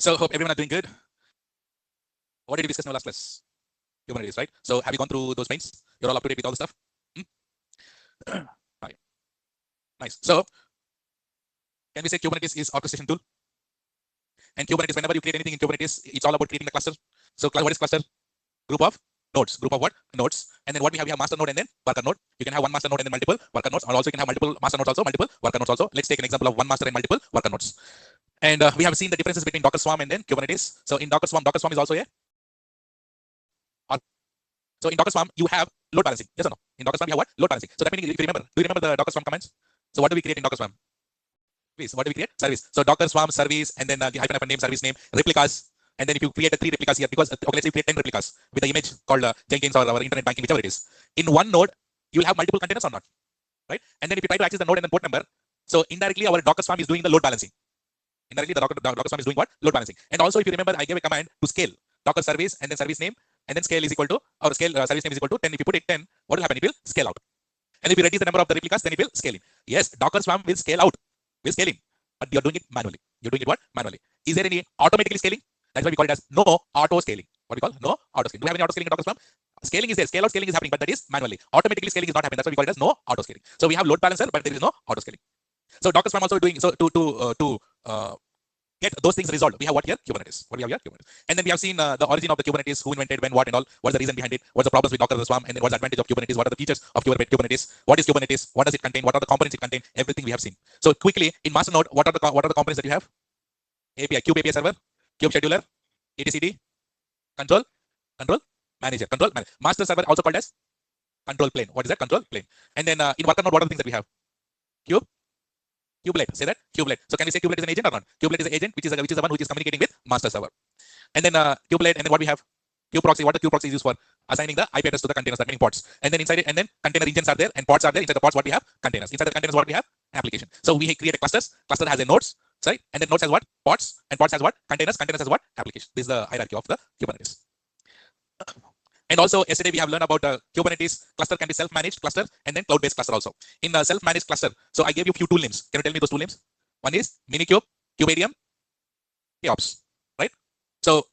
So hope everyone are doing good. What did we discuss in our last class? Kubernetes, right? So have you gone through those paints? You're all up to date with all the stuff? Right. Nice. So can we say Kubernetes is orchestration tool? And Kubernetes, whenever you create anything in Kubernetes, it's all about creating a cluster. So what is cluster? Group of nodes. Group of what? Nodes. And then what we have master node and then worker node. You can have one master node and then multiple worker nodes. Or also you can have multiple master nodes also, multiple worker nodes also. Let's take an example of one master and multiple worker nodes. And we have seen the differences between Docker Swarm and then Kubernetes. So in Docker Swarm is also a. So in Docker Swarm, you have load balancing. Yes or no? In Docker Swarm, you have what? Load balancing. So that means if you remember, do you remember the Docker Swarm commands? So what do we create in Docker Swarm? Please, what do we create? Service. So Docker Swarm service and then hyphen name, service name, replicas. And then if you create 3 replicas here, because okay, let's say you create 10 replicas with the image called Jenkins or our internet banking, whichever it is. In one node, you will have multiple containers or not, right? And then if you try to access the node and then port number, so indirectly our Docker Swarm is doing the load balancing. Indirectly, the Docker Swarm is doing what? Load balancing. And also, if you remember, I gave a command to scale Docker service and then service name, and then scale is equal to our scale service name is equal to 10. If you put it 10, what will happen? It will scale out. And if you reduce the number of the replicas, then it will scale in. Yes, Docker Swarm will scale out, will scale in, but you're doing it manually. You're doing it what? Manually. Is there any automatically scaling? That's why we call it as no auto scaling. What we call no auto scaling. Do we have any auto scaling in Docker Swarm? Scaling is there. Scale out scaling is happening, but that is manually. Automatically scaling is not happening. That's why we call it as no auto scaling. So we have load balancer, but there is no auto scaling. So Docker Swarm also doing so to get those things resolved. We have what here? Kubernetes. What we have here? Kubernetes. And then we have seen the origin of the Kubernetes, who invented, when, what, and all. What's the reason behind it? What's the problems with Docker Swarm? And then what's the advantage of Kubernetes? What are the features of Kubernetes? What is Kubernetes? What does it contain? What are the components it contain? Everything we have seen. So quickly in master node, what are the components that you have? API, Kube API server, Kube scheduler, etcd, control manager, master server also called as control plane. What is that? Control plane. And then in worker node, what are the things that we have? Kubelet. Say that. Kubelet. So can we say Kubelet is an agent or not? Kubelet is an agent, which is the one which is communicating with master server. And then Kubelet, and then what we have? Kubeproxy. What the Kubeproxy is used for? Assigning the IP address to the containers, that meaning pods. And then inside it, and then container regions are there, and pods are there. Inside the pods, what we have? Containers. Inside the containers, what we have? Application. So we create a clusters. Cluster has a nodes, sorry, and then nodes has what? Pods, and pods has what? Containers. Containers has what? Application. This is the hierarchy of the Kubernetes. And also yesterday we have learned about Kubernetes cluster can be self-managed cluster and then cloud-based cluster also. In self-managed cluster, so I gave you a few tool names. Can you tell me those tool names? One is Minikube, Kuberium, DevOps, right? So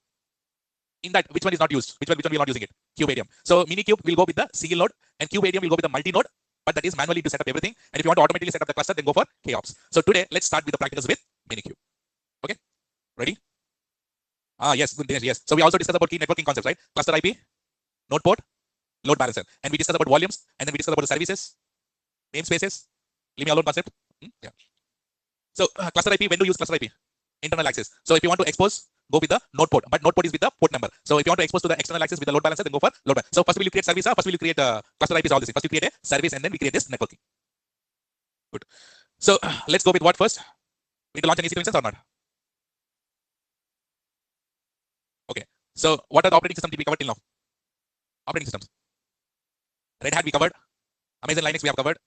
in that, which one is not used? Which one we are not using it? Kuberium. So Minikube will go with the single node, and Kuberium will go with the multi-node, but that is manually to set up everything. And if you want to automatically set up the cluster, then go for KOps. So today, let's start with the practicals with Minikube. Okay, ready? Yes, yes. So we also discussed about key networking concepts, right? Cluster IP, node port, load balancer, and we discussed about volumes, and then we discussed about the services, namespaces. Leave me alone concept. Yeah. So cluster IP, when do you use cluster IP? Internal access. So if you want to expose, go with the node port, but node port is with the port number. So if you want to expose to the external access with the load balancer, then go for load balancer. So first we will create service. First we will create cluster IP is all this. First we create a service, and then we create this networking. Good. So let's go with what first? We need to launch an EC2 instance or not? Okay. So what are the operating systems we covered till now? Operating systems. Red Hat we covered. Amazon Linux we have covered.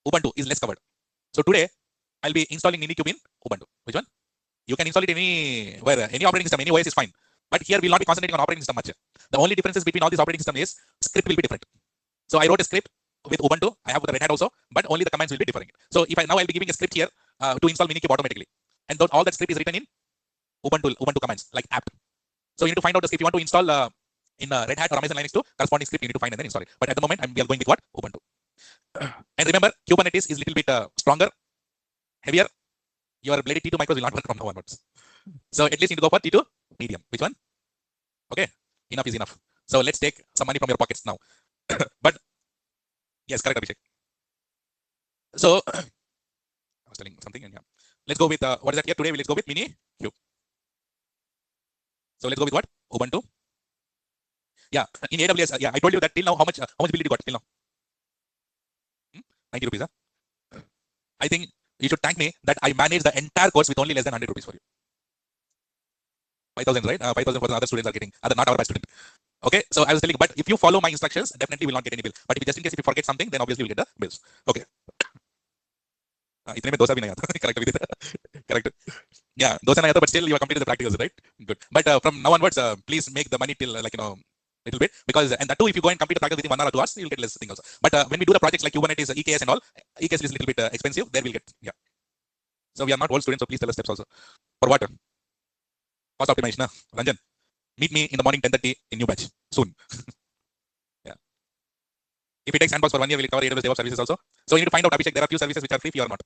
Ubuntu is less covered. So today I'll be installing Minikube in Ubuntu. Which one? You can install it anywhere, any operating system, any OS is fine. But here we'll not be concentrating on operating system much. The only differences between all these operating systems is script will be different. So I wrote a script with Ubuntu. I have with the Red Hat also, but only the commands will be different. So if I'll be giving a script here to install Minikube automatically, and all that script is written in Ubuntu commands like apt. So you need to find out the script you want to install in Red Hat or Amazon Linux to corresponding script you need to find and then install it. But at the moment we are going with what? Ubuntu. And remember, Kubernetes is a little bit stronger, heavier. Your bloody T2 micros will not work from now onwards. So at least you need to go for T2 medium. Which one? Okay, enough is enough. So let's take some money from your pockets now. But yes, correct, Abhishek. So I was telling something, and yeah, let's go with what is that here today? Let's go with Minikube. So let's go with what? Ubuntu. Yeah, in AWS. Yeah, I told you that till now how much bill did you got till now? 90 rupees. Huh? I think you should thank me that I managed the entire course with only less than 100 rupees for you. 5,000, right? 5,000 for the other students are getting, not our student. Okay, so I was telling you, but if you follow my instructions, definitely will not get any bill. But if just in case if you forget something, then obviously you'll get the bills. Okay. Correct. Correct. Yeah, dosa nahi aata, but still you are completed the practicals, right? Good. But from now onwards, please make the money till little bit, because and that too, if you go and complete the practical within 1 hour or 2 hours, you'll get less thing also. But when we do the projects like Kubernetes, EKS and all, EKS is a little bit expensive. There we'll get, yeah. So we are not old students, so please tell us steps also. For what? Cost optimization. Ranjan, meet me in the morning 10:30 in new batch soon. Yeah. If it takes sandbox for 1 year, we'll cover AWS DevOps services also. So you need to find out, Abhishek, there are few services which are free or not.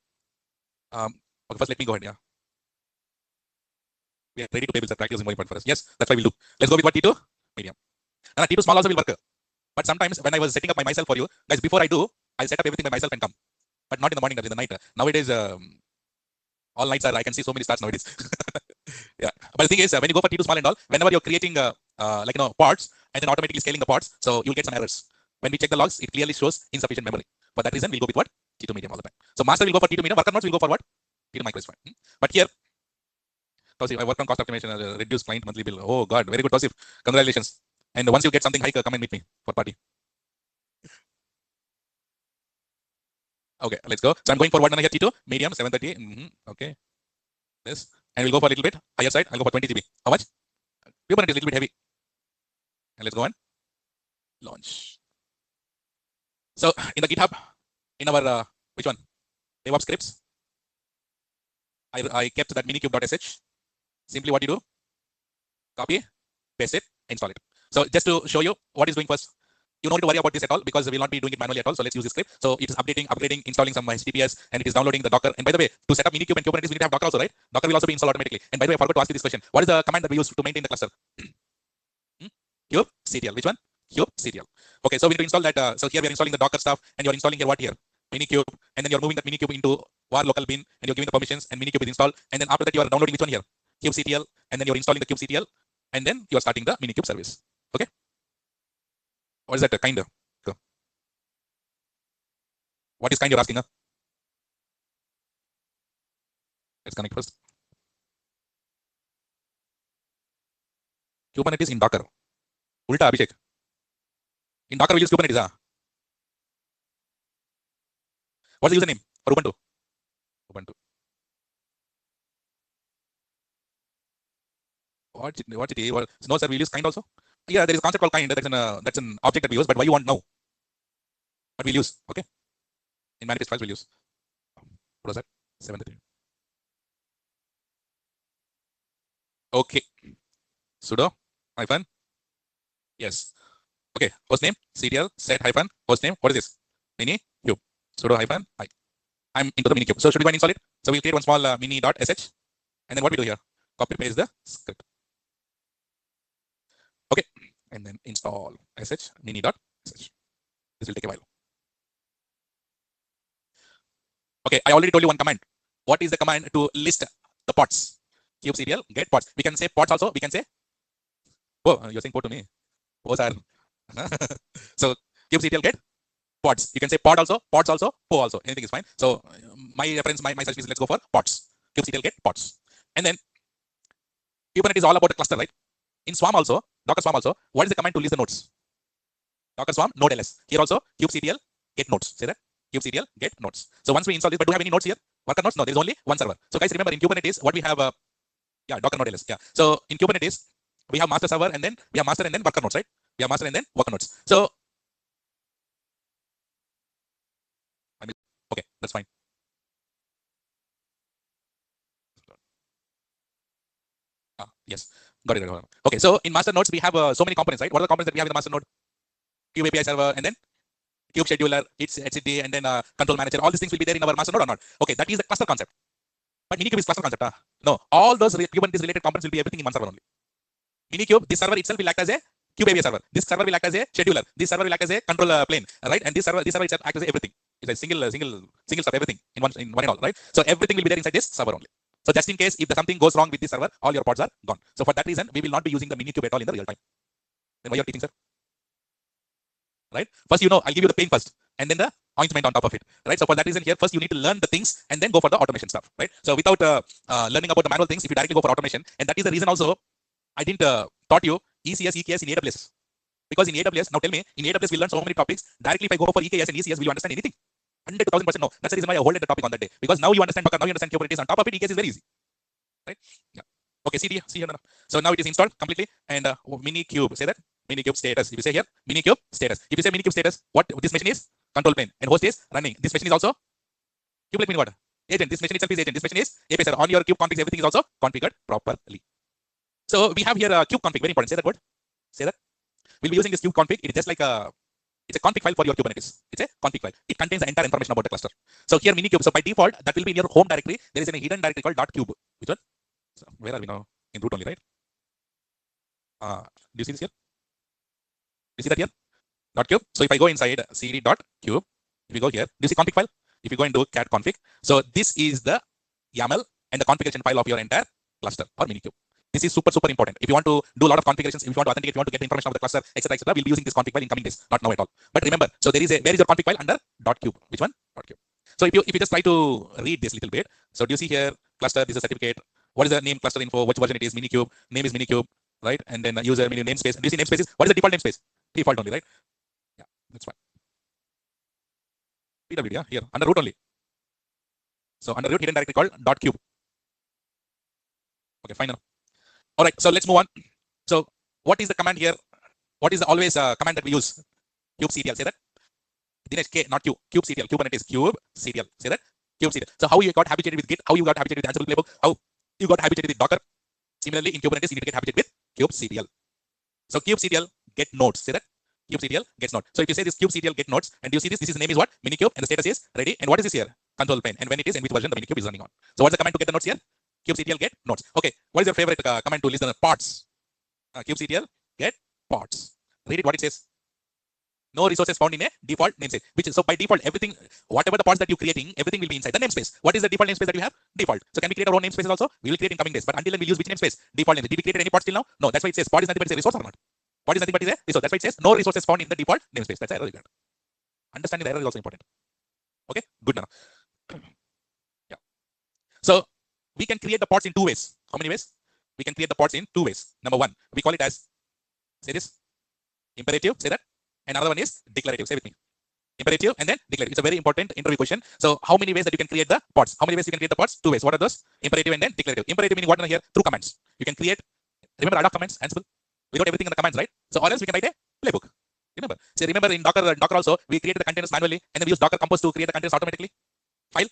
Okay, first let me go ahead. Yeah. We are ready to pay bills. Practice is more important for us. Yes, that's why we'll do. Let's go with what T2 medium. And T2 small also will work. But sometimes when I was setting up by myself for you guys, before I do, I'll set up everything by myself and come. But not in the morning, in the night. Nowadays, all nights are, I can see so many stars nowadays. Yeah. But the thing is, when you go for T2 small and all, whenever you're creating pods and then automatically scaling the pods, so you'll get some errors. When we check the logs, it clearly shows insufficient memory. For that reason, we'll go with what? T2 medium all the time. So master will go for T2 medium, worker nodes will go for what? T2 micro is fine. But here, Tausif, I work on cost optimization, reduce client monthly bill. Oh God, very good, Tausif. Congratulations. And once you get something high, come and meet me for party. Okay, let's go. So I'm going for what here? T2 medium 730. Okay, this, and we'll go for a little bit higher side. I'll go for 20 GB. How much? Kubernetes is a little bit heavy. And let's go and launch. So in the GitHub, in our which one? DevOps scripts. I kept that minikube.sh. Simply what you do, copy, paste it, install it. So just to show you what is doing first, you don't need to worry about this at all because we will not be doing it manually at all. So let's use this script. So it is updating, upgrading, installing some HTTPS, and it is downloading the Docker. And by the way, to set up Minikube and Kubernetes, we need to have Docker also, right? Docker will also be installed automatically. And by the way, I forgot to ask you this question. What is the command that we use to maintain the cluster? Kubectl. Which one? Kubectl. Okay, so we need to install that. So here we are installing the Docker stuff, and you're installing here what here? Minikube, and then you're moving that Minikube into var local bin, and you're giving the permissions, and Minikube is installed. And then after that, you are downloading which one here? Kubectl, and then you're installing the Kubectl, and then you're starting the Minikube service. Okay. What is that kind of? What is kind you're asking? Let's connect first. Kubernetes in Docker. Ulta, Abhishek. In Docker, we use Kubernetes. What's the username for Ubuntu? Ubuntu. What's it? Well, no, sir, we use kind also. Yeah, there is a concept called kind. That's an object that we use, but why you want know? But we'll use. Okay. In manifest files, we'll use. What was that? 730. Okay. Sudo hyphen. Yes. Okay. Hostname ctl set hyphen hostname. What is this? Minikube. Sudo hyphen I. I'm into the Minikube. So should we go and install it? So we'll create one small mini.sh, and then what we do here? Copy paste the script. Okay, and then install sh mini.sh. This will take a while. Okay, I already told you one command. What is the command to list the pods? Kubectl get pods. We can say pods also. We can say. Oh, you're saying pod to me. Oh, sir. So Kubectl get pods. You can say pod also, pods also, po also. Anything is fine. So my reference, my search is let's go for pods. Kubectl get pods. And then Kubernetes is all about the cluster, right? In Swarm also, Docker Swarm also, what is the command to list the nodes? Docker Swarm node ls. Here also Kubectl get nodes. Say that. Kubectl get nodes. So once we install this, but do we have any nodes here? Worker nodes? No, there is only one server. So guys, remember in Kubernetes, what we have, Docker node ls. Yeah. So in Kubernetes, we have master server and then we have master and then worker nodes, right? We have master and then worker nodes. So, okay, that's fine. Yes, got it. Okay, so in master nodes, we have so many components, right? What are the components that we have in the master node? Kube API server and then Kube scheduler, its HCD, and then control manager. All these things will be there in our master node or not? Okay, that is the cluster concept. But Minikube is cluster concept. No, all those Kubernetes related components will be everything in one server only. Minikube, this server itself will act as a Kube API server. This server will act as a scheduler. This server will act as a control plane, right? And this server itself acts as everything. It's a single stuff, everything in one and all, right? So everything will be there inside this server only. So just in case if something goes wrong with this server, all your pods are gone. So for that reason, we will not be using the Minikube at all in the real time. Then why you're teaching, sir? Right? First, I'll give you the pain first, and then the ointment on top of it. Right? So for that reason, here first you need to learn the things and then go for the automation stuff. Right? So without learning about the manual things, if you directly go for automation, and that is the reason also I didn't taught you ECS, EKS in AWS. Because in AWS, now tell me, in AWS we learn so many topics. Directly if I go for EKS and ECS, will you understand anything? 100,000% no. That's the reason why I hold the topic on that day. Because now you understand Docker, now you understand Kubernetes. On top of it, EKS is very easy. Right? Yeah. Okay, see here now. So now it is installed completely. And Minikube, say that. Minikube status. If you say here, Minikube status. If you say Minikube status, what this machine is? Control plane. And host is running. This machine is also Kube mean what? Agent. This machine itself is agent. This machine is API server. On your kube configs, everything is also configured properly. So we have here a kube config, very important. Say that word. Say that. We'll be using this kube config. It is just like it's a config file for your Kubernetes. It's a config file. It contains the entire information about the cluster. So here Minikube. So by default, that will be in your home directory. There is a hidden directory called .cube. Which one? So where are we now? In root only, right? Do you see this here? Do you see that here? .cube. So if I go inside cd.cube, if you go here, do you see config file? If you go into cat config, so this is the YAML and the configuration file of your entire cluster or Minikube. This is super important. If you want to do a lot of configurations, if you want to authenticate, if you want to get the information of the cluster, etc., we'll be using this config file in coming days. Not now at all. But remember, so where is your config file under .cube? Which one? .cube. So if you just try to read this little bit, so do you see here cluster? This is a certificate. What is the name? Cluster info. Which version it is? Minikube. Name is Minikube, right? And then user namespace. Do you see namespaces? What is the default namespace? Default only, right? Yeah, that's fine. PWD, yeah, here under root only. So under root hidden directory called .cube. Okay, fine now. All right, so let's move on. So what is the command here? What is the always command that we use? Kubectl, say that. Dinesh K, not Q. Kubectl, Kubernetes, Kubectl, say that. Kubectl. So how you got habituated with Git? How you got habituated with Ansible playbook? How you got habituated with Docker? Similarly, in Kubernetes, you need to get habituated with Kubectl. So Kubectl get nodes, say that. Kubectl gets nodes. So if you say this Kubectl get nodes, and do you see this? This is the name is what? Minikube, and the status is ready. And what is this here? Control pane. And when it is, in which version the Minikube is running on. So what's the command to get the nodes here? Kubectl get nodes. Okay, what is your favorite command to list the pods? Kubectl get pods. Read it what it says. No resources found in a default namespace. Which is so by default, everything, whatever the pods that you're creating, everything will be inside the namespace. What is the default namespace that you have? Default. So can we create our own namespaces also? We will create in coming days. But until then, we'll use which namespace? Default namespace. Did we create any pods till now? No. That's why it says pod is nothing but is a resource or not. Pod is nothing but is a resource. That's why it says no resources found in the default namespace. That's the error you got. Understanding the error is also important. Okay, good now. Yeah. So we can create the pods in two ways. How many ways? We can create the pods in two ways. Number one, we call it as, say this, imperative, say that. And another one is declarative, say with me. Imperative and then declarative. It's a very important interview question. So how many ways that you can create the pods? How many ways you can create the pods? Two ways. What are those? Imperative and then declarative. Imperative meaning what here? Through commands. You can create, remember ad hoc commands, Ansible. We wrote everything in the commands, right? So or else we can write a playbook. Remember. So remember in Docker also, we created the containers manually and then we use Docker Compose to create the containers automatically. File.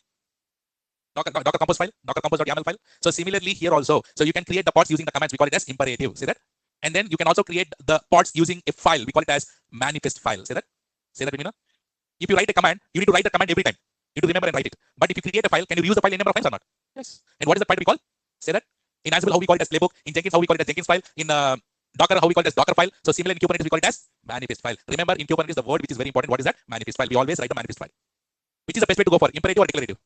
Docker Compose file, Docker Compose.yml file. So similarly here also, so you can create the pods using the commands. We call it as imperative. Say that. And then you can also create the pods using a file. We call it as manifest file. Say that. Say that, Ramina. If you write a command, you need to write the command every time. You need to remember and write it. But if you create a file, can you use the file in number of times or not? Yes. And what is the file we call? Say that. In Ansible, how we call it as playbook. In Jenkins, how we call it as Jenkins file. In Docker, how we call it as Docker file. So similarly in Kubernetes, we call it as manifest file. Remember in Kubernetes, the word which is very important. What is that? Manifest file. We always write the manifest file. Which is the best way to go for? Imperative or declarative?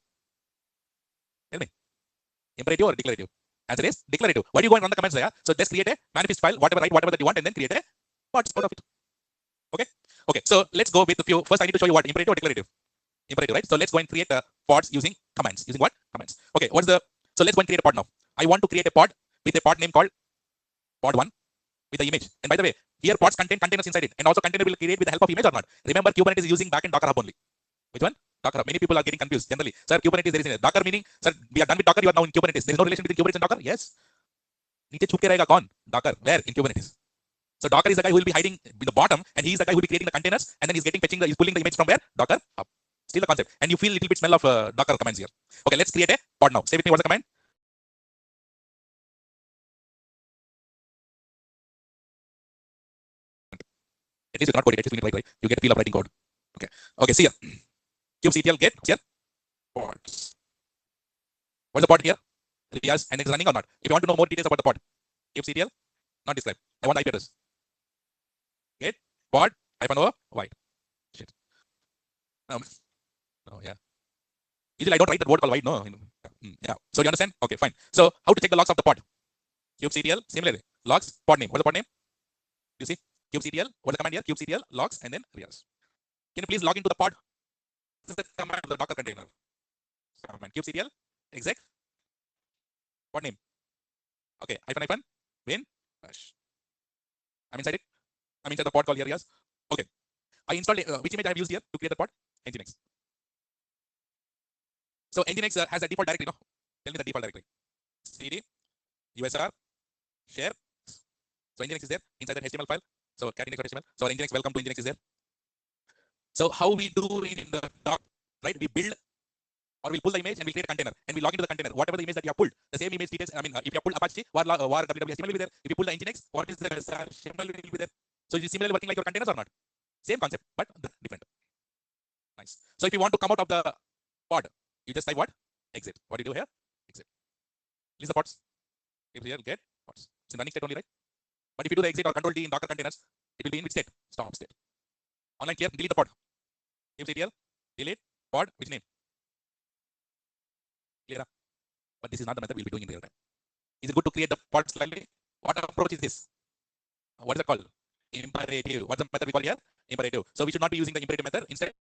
Tell me. Imperative or declarative? Answer is declarative. Why do you go and run the commands there? So just create a manifest file, whatever that you want, and then create a pods out of it. Okay. Okay. So let's go with a few. First, I need to show you what imperative or declarative. Imperative, right? So let's go and create pods using commands. Using what? Commands. Okay. What's the? So let's go and create a pod now. I want to create a pod with a pod name called pod1 with the image. And by the way, here pods contain containers inside it, and also container will create with the help of image or not. Remember, Kubernetes is using backend Docker Hub only. Which one? Docker Hub. Many people are getting confused generally. Sir, Kubernetes there is in it. Docker meaning, sir, we are done with Docker. You are now in Kubernetes. There is no relation between Kubernetes and Docker. Yes. नीचे छुप के रहेगा कौन? Docker. Where? In Kubernetes. So Docker is the guy who will be hiding in the bottom, and he is the guy who will be creating the containers, and then he's pulling the image from where? Docker Hub. Still the concept. And you feel a little bit smell of Docker commands here. Okay, let's create a pod now. Say with me, what's the command? At least you cannot code it. At least we need to write. You get a feel of writing code. Okay. Okay, see here. Kubectl get here. Pods. What's the pod here? Yes, and it's running or not. If you want to know more details about the pod, Kubectl, not describe. I want IP address. Get pod -o white. Shit. Oh yeah. Usually I don't write that word called white. No. Yeah. So you understand? Okay, fine. So how to check the logs of the pod? Kubectl, similarly. Logs, pod name. What's the pod name? You see? Kubectl. What's the command here? Kubectl, logs, and then reals. Can you please log into the pod? This is the command of the Docker container. Command Kubectl, exec. Pod name. Okay, -, bin, bash. I'm inside it. I'm inside the pod called here, yes. Okay. I installed which image I have used here to create the pod? nginx. So nginx has a default directory, no? Tell me the default directory. cd, usr, share. So nginx is there inside that HTML file. So cat index.html. So nginx, welcome to nginx is there. So how we do it in the doc, right? We build Or we'll pull the image and we'll create a container and we log into the container. Whatever the image that you have pulled, the same image details. I mean, if you have pulled Apache, war HTML will be there. If you pull the nginx, what is the HTML will be there. So is it similarly working like your containers or not? Same concept, but different. Nice. So if you want to come out of the pod, you just type what? Exit. What do you do here? Exit. Release the pods. If here, get pods. It's in running state only, right? But if you do the exit or control D in Docker containers, it will be in which state? Stop state. Online clear, delete the pod. Kubectl, delete, pod, which name? Clear. But this is not the method we'll be doing in real time. Is it good to create the pod slightly? What approach is this? What is it called? Imperative. What's the method we call here? Imperative. So we should not be using the imperative method. Instead,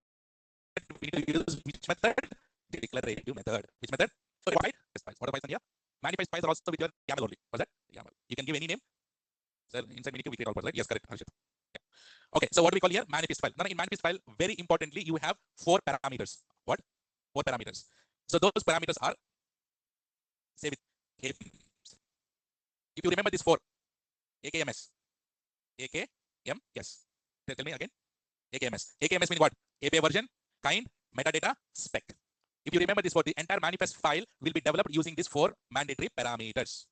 we need to use which method? The declarative method. Which method? So what are Python here? Manifest files are also with your YAML only. What's that? YAML. You can give any name. So inside Minikube we create all pods, right? Yes, correct. Yeah. Okay, so what do we call here? Manifest file. Now in manifest file, very importantly, you have 4 parameters. What? 4 parameters. So those parameters are, say with KMS. If you remember this 4, AKMS. AKMS. Tell me again. AKMS. AKMS means what? API version, kind, metadata, spec. If you remember this 4, the entire manifest file will be developed using these 4 mandatory parameters.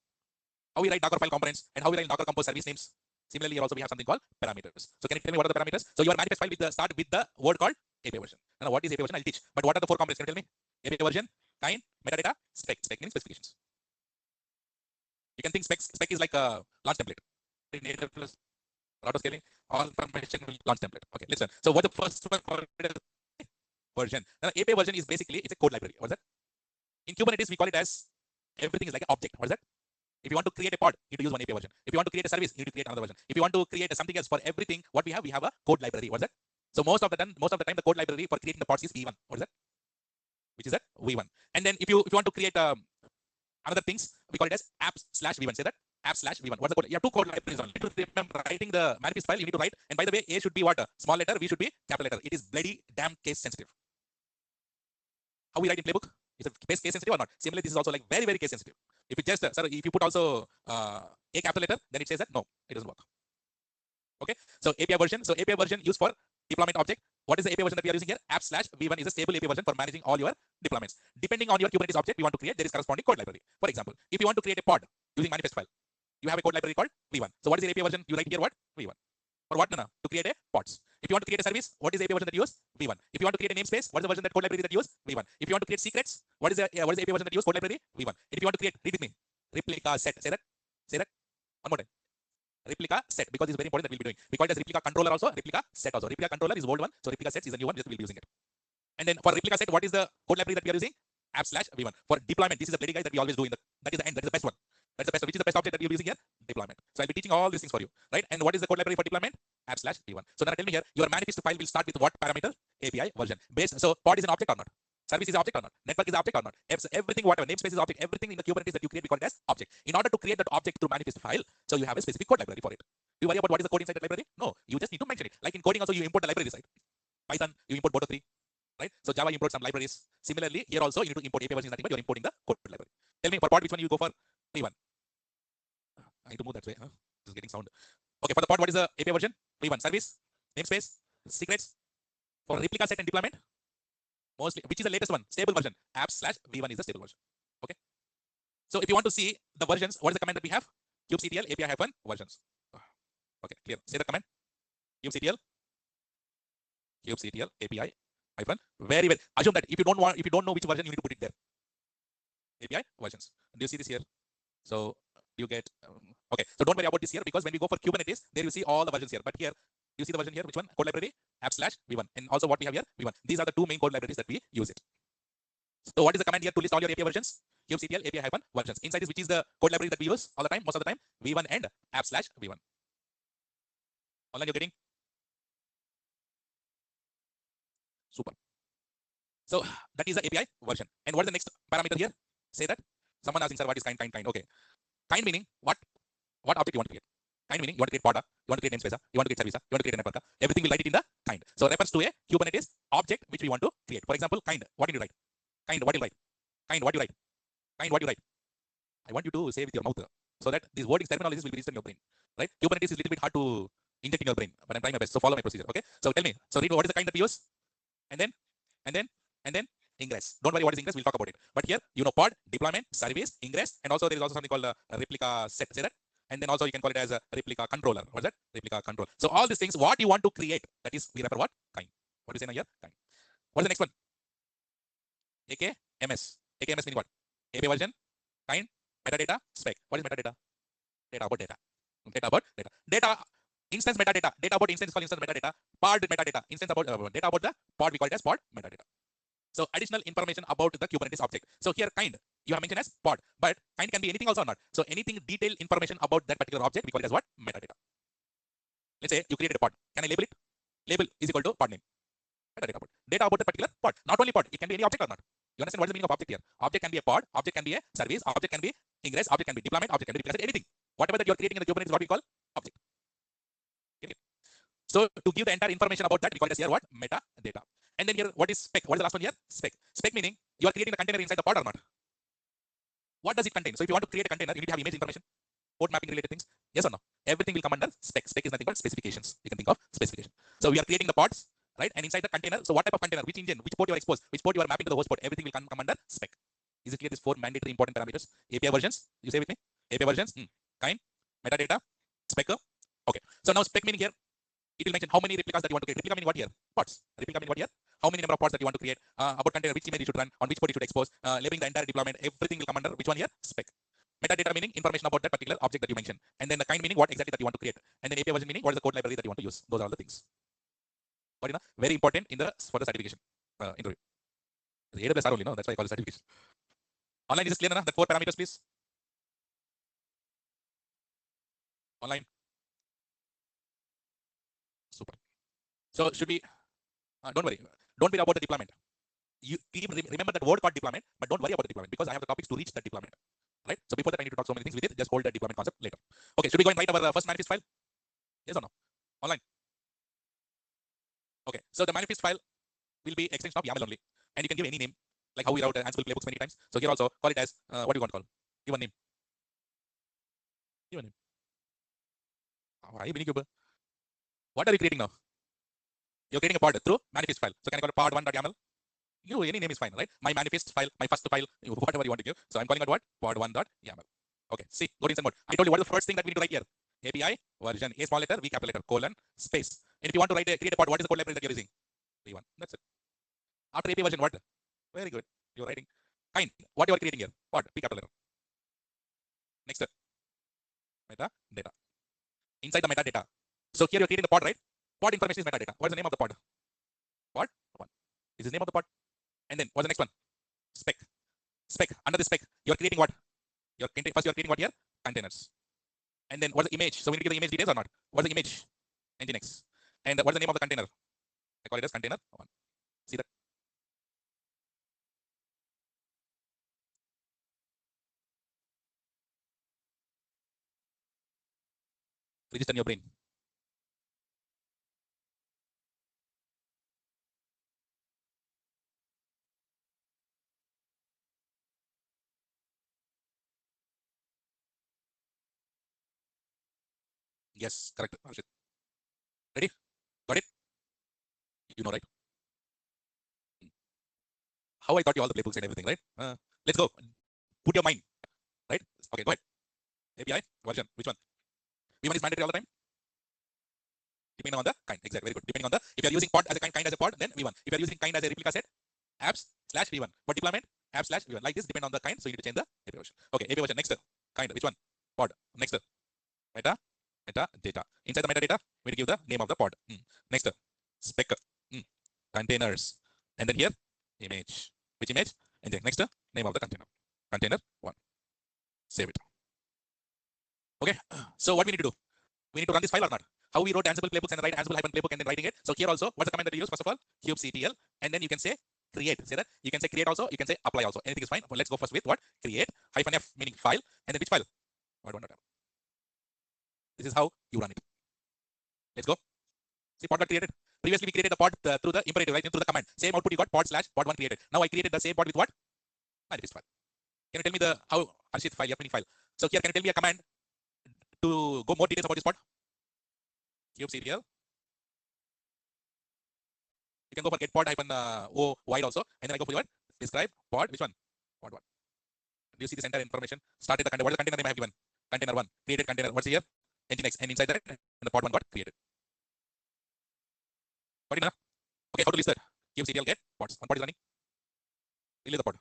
How we write Docker file components and how we write Docker compose service names. Similarly, here also we have something called parameters. So can you tell me what are the parameters? So your manifest file will start with the word called API version. Now what is API version? I'll teach. But what are the 4 components? Can you tell me? API version, kind, metadata, spec. Spec means specifications. You can think spec is like a launch template. Native plus auto scaling, all information will launch template. Okay, listen. So what the first one called version? Now API version is basically it's a code library. What's that? In Kubernetes we call it as everything is like an object. What is that? If you want to create a pod, you need to use one API version. If you want to create a service, you need to create another version. If you want to create something else for everything, what we have a code library. What's that? So most of the time, the code library for creating the pods is V1. What is that? Which is that? V1. And then if you want to create another things, we call it as apps/V1. Say that apps/V1. What's the code? You have 2 code libraries only. You need to remember writing the manifest file. You need to write. And by the way, A should be what? Small letter. V should be capital letter. It is bloody damn case sensitive. How we write in playbook? Is it case sensitive or not? Similarly, this is also like very, very case sensitive. If you just, if you put also a capital letter, then it says that no, it doesn't work. Okay. So API version. So API version used for deployment object. What is the API version that we are using here? App/V1 is a stable API version for managing all your deployments. Depending on your Kubernetes object we want to create, there is corresponding code library. For example, if you want to create a pod using manifest file, you have a code library called V1. So what is the API version? You write here what? V1. For what? No, to create a pods. If you want to create a service, what is the API version that you use? V1. If you want to create a namespace, what is the version that code library that you use? V1. If you want to create secrets, what is the API version that you use? Code library? V1. If you want to create, read with me, ReplicaSet. Say that. Say that. One more time. ReplicaSet, because it's very important that we'll be doing. We call it as replica controller also, ReplicaSet also. Replica controller is old one, so ReplicaSet is the new one, just we'll be using it. And then for ReplicaSet, what is the code library that we are using? App/V1. For deployment, this is the bloody guy that we always do that is the end, that is the best one. That's the best. Which is the best object that we're using here? Deployment. So I'll be teaching all these things for you, right? And what is the code library for deployment? App/V1. So now tell me here, your manifest file will start with what parameter? API version. Based. So pod is an object or not? Service is an object or not? Network is an object or not? Everything, whatever, namespace is object, everything in the Kubernetes that you create, we call it as object. In order to create that object through manifest file, so you have a specific code library for it. Do you worry about what is the code inside that library? No, you just need to mention it. Like in coding also, you import the library side. Python, you import Boto 3, right? So Java, you import some libraries. Similarly, here also, you need to import API version, nothing but you're importing the code library. Tell me for pod, which one you go for? V1. I need to move that way. Huh? This is getting sound. Okay, for the pod, what is the API version? V1. Service, namespace, secrets. For ReplicaSet and deployment, mostly, which is the latest one? Stable version. Apps/V1 is the stable version. Okay. So if you want to see the versions, what is the command that we have? Kubectl API-versions. Okay, clear. Say the command. Kubectl API hyphen. Very well. Assume that if you don't know which version, you need to put it there. API versions. Do you see this here? So you get okay. So don't worry about this here, because when we go for Kubernetes, there you see all the versions here. But here, you see the version here. Which one? Code library app/V1. And also what we have here, V1. These are the 2 main code libraries that we use it. So what is the command here to list all your API versions? Kubectl API-versions. Inside this, which is the code library that we use all the time, most of the time, V1 and app/V1. Online, you're getting? Super. So that is the API version. And what is the next parameter here? Say that. Someone asking, sir, what is kind? Okay. Kind meaning what object you want to create. Kind meaning you want to create pod, you want to create namespace, you want to create service, you want to create a network. Everything will write it in the kind. So refers to a Kubernetes object which we want to create. For example, kind. What did you write? Kind. What do you write? Kind. What do you write? Kind. What do you write? I want you to say with your mouth so that these wording terminologies will be registered in your brain. Right? Kubernetes is a little bit hard to inject in your brain, but I'm trying my best. So follow my procedure. Okay. So tell me. So read what is the kind that we use, and then ingress. Don't worry what is ingress, we'll talk about it. But here, you know, pod, deployment, service, ingress, and also there is also something called a replica set. Say that. And then also you can call it as a replica controller. What is that? Replica control. So all these things, what you want to create, that is we refer what? Kind. What is in here? Kind. What is the next one? AKMS. AKMS meaning what? API version, kind, metadata, spec. What is metadata? Data about data. Data about data. Data instance metadata. Data about instance is called instance metadata. Pod metadata. Instance about data about the pod, we call it as pod metadata. So additional information about the Kubernetes object. So here kind you have mentioned as pod, but kind can be anything also or not. So anything detailed information about that particular object, we call it as what? Metadata. Let's say you created a pod. Can I label it? Label is equal to pod name. Metadata pod. Data about the particular pod. Not only pod, it can be any object or not. You understand what is the meaning of object here? Object can be a pod, object can be a service, object can be ingress, object can be deployment, object can be ReplicaSet, anything. Whatever that you are creating in the Kubernetes is what we call object. Okay. So to give the entire information about that, we call it as here what? Metadata. And then here, what is spec? What is the last one here? Spec. Spec meaning you are creating the container inside the pod or not? What does it contain? So if you want to create a container, you need to have image information, port mapping related things. Yes or no? Everything will come under spec. Spec is nothing but specifications. You can think of specification. So we are creating the pods, right? And inside the container, so what type of container, which engine, which port you are exposed, which port you are mapping to the host port, everything will come under spec. Is it clear? These 4 mandatory important parameters. API versions, you say with me? API versions, kind, metadata, spec. Okay. So now spec meaning here, it will mention how many replicas that you want to create. Replica meaning what here? Pods. Replica meaning what here? How many number of pods that you want to create? About container, which image you should run, on which port you should expose, labeling the entire deployment, everything will come under which one here? Spec. Metadata meaning information about that particular object that you mentioned. And then the kind meaning what exactly that you want to create. And then API version meaning what is the code library that you want to use. Those are all the things. But very important in the for the certification interview. The AWS are only, no? That's why I call it certification. Online is this clear enough? The 4 parameters, please. Online. Super. So should be don't worry about the deployment. You remember that word called deployment, but don't worry about the deployment because I have the topics to reach that deployment. Right? So before that, I need to talk so many things with it. Just hold that deployment concept later. Okay, should we go and write our first manifest file? Yes or no? Online. Okay, so the manifest file will be extension of YAML only, and you can give any name, like how we wrote Ansible playbooks many times. So here also call it as what do you want to call? Give a name. Give a name. Why Minikube? What are you creating now? You're creating a pod through manifest file. So can I call it pod1.yaml? You any name is fine, right? My manifest file, my first file, whatever you want to give. So I'm calling it what? Pod1.yaml. Okay, see, go to inside mode. I told you what is the first thing that we need to write here? API version, A small letter, V capital letter, colon, space. And if you want to create a pod, what is the code library that you're using? V1. That's it. After API version, what? Very good. You're writing. Kind. What you are creating here? Pod, P capital letter. Next step. Metadata. Inside the metadata. So here you're creating the pod, right? Pod information is metadata. What is the name of the pod? Pod 1. Is the name of the pod? And then what's the next one? Spec. Spec. Under the spec, you're creating what? First you're creating what here? Containers. And then what's the image? So we need to give the image details or not? What's the image? nginx. And what's the name of the container? I call it as container 1. See that? Register in your brain. Yes, correct. Ready? Got it? You know, right? How I taught you all the playbooks and everything, right? Let's go. Put your mind. Right? Okay, go ahead. API version. Which one? V1 is mandatory all the time. Depending on the kind. Exactly. Very good. Depending on the, if you are using pod as a kind as a pod, then V1. If you are using kind as a ReplicaSet, apps/V1. For deployment, apps/V1. Like this, depend on the kind. So you need to change the API version. Okay, API version. Next. Kind. Which one? Pod. Next. Metadata. Inside the metadata, we need to give the name of the pod. Next. Spec. Containers. And then here, image. Which image? And then next, name of the container. Container 1. Save it. Okay. So what we need to do? We need to run this file or not? How we wrote Ansible playbooks and write Ansible -playbook and then writing it. So here also, what's the command that you use? First of all, kubectl, and then you can say create. Say that. You can say create also. You can say apply also. Anything is fine. Well, let's go first with what? Create -f meaning file, and then which file? This is how you run it. Let's go. See pod got created. Previously we created the pod through the imperative, right? Through the command. Same output you got pod/pod1 created. Now I created the same pod with what? Manifest file. Can you tell me the how Harshit file, your file? So here can you tell me a command to go more details about this pod? Kubectl. You can go for get pod -o wide also, and then I go for your Describe pod, which one? Pod one. Do you see this entire information? Started the container. What is the container name I have given? Container one. Created container. What's here? nginx. And inside that, the pod one got created. Got it now? Okay, how to list that? Kubectl get pods. One pod is running. Delete the pod.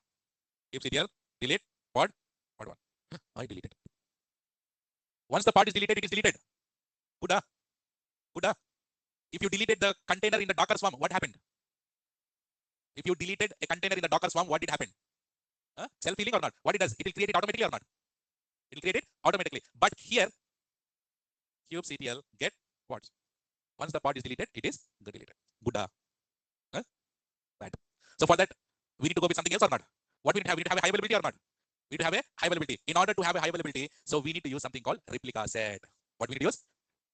Kubectl delete pod one. I delete it. Once the pod is deleted, it is deleted. Good. If you deleted the container in the Docker Swarm, what happened? If you deleted a container in the Docker Swarm, what did happen? Self-healing or not? What it does? It will create it automatically or not? It will create it automatically. But here, kubectl get pods. Once the pod is deleted, it is deleted. Good. Bad. So for that, we need to go with something else or not? What we need to have? We need to have a high availability or not? We need to have a high availability. In order to have a high availability, so we need to use something called ReplicaSet. What we need to use?